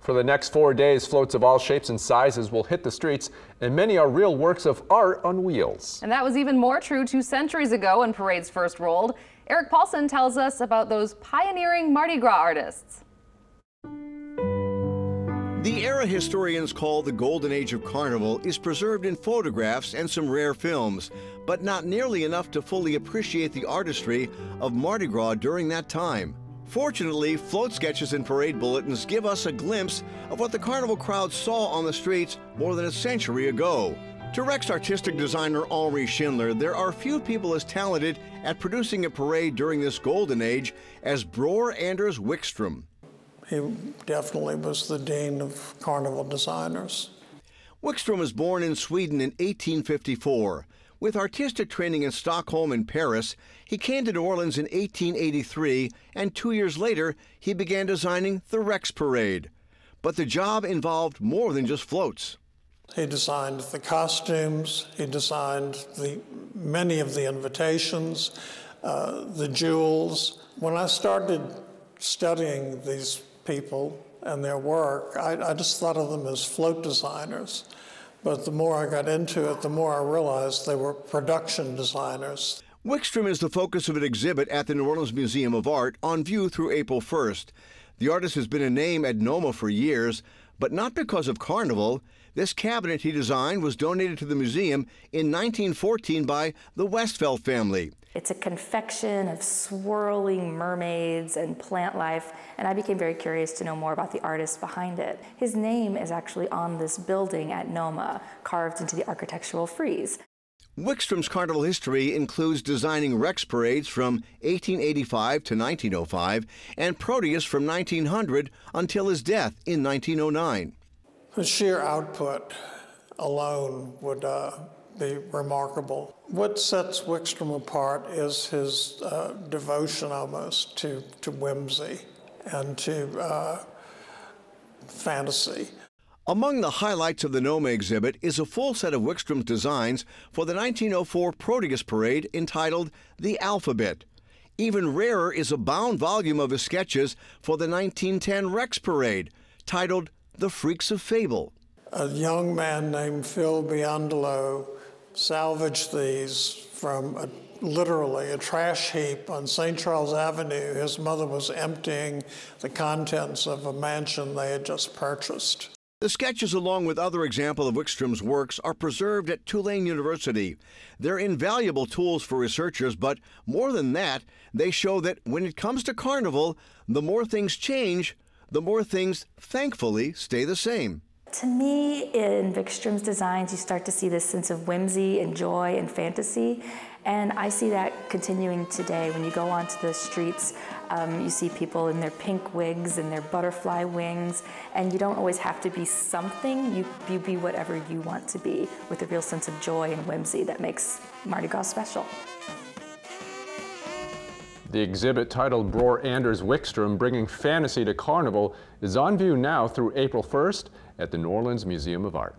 For the next 4 days, floats of all shapes and sizes will hit the streets, and many are real works of art on wheels. And that was even more true 2 centuries ago when parades first rolled. Eric Paulson tells us about those pioneering Mardi Gras artists. The era historians call the golden age of Carnival is preserved in photographs and some rare films, but not nearly enough to fully appreciate the artistry of Mardi Gras during that time. Fortunately, float sketches and parade bulletins give us a glimpse of what the Carnival crowd saw on the streets more than a century ago. To Rex artistic designer Henri Schindler, there are few people as talented at producing a parade during this golden age as Bror Anders Wikström. He definitely was the dean of carnival designers. Wikström was born in Sweden in 1854. With artistic training in Stockholm and Paris, he came to New Orleans in 1883, and 2 years later, he began designing the Rex Parade. But the job involved more than just floats. He designed the costumes, he designed many of the invitations, the jewels. When I started studying these people and their work, I just thought of them as float designers. But the more I got into it, the more I realized they were production designers. Wikström is the focus of an exhibit at the New Orleans Museum of Art on view through April 1st. The artist has been a name at NOMA for years, but not because of Carnival. This cabinet he designed was donated to the museum in 1914 by the Westphal family. It's a confection of swirling mermaids and plant life, and I became very curious to know more about the artist behind it. His name is actually on this building at NOMA, carved into the architectural frieze. Wikström's carnival history includes designing Rex parades from 1885 to 1905 and Proteus from 1900 until his death in 1909. The sheer output alone would be remarkable. What sets Wikström apart is his devotion almost to whimsy and to fantasy. Among the highlights of the NOMA exhibit is a full set of Wikström's designs for the 1904 Proteus Parade entitled The Alphabet. Even rarer is a bound volume of his sketches for the 1910 Rex Parade, titled The Freaks of Fable. A young man named Phil Biondolo salvaged these from literally a trash heap on St. Charles Avenue. His mother was emptying the contents of a mansion they had just purchased. The sketches, along with other examples of Wikström's works, are preserved at Tulane University. They're invaluable tools for researchers, but more than that, they show that when it comes to Carnival, the more things change, the more things, thankfully, stay the same. To me, in Wikström's designs, you start to see this sense of whimsy and joy and fantasy, and I see that continuing today. When you go onto the streets, you see people in their pink wigs and their butterfly wings, and you don't always have to be something. You be whatever you want to be, with a real sense of joy and whimsy that makes Mardi Gras special. The exhibit, titled Bror Anders Wikström, Bringing Fantasy to Carnival, is on view now through April 1st at the New Orleans Museum of Art.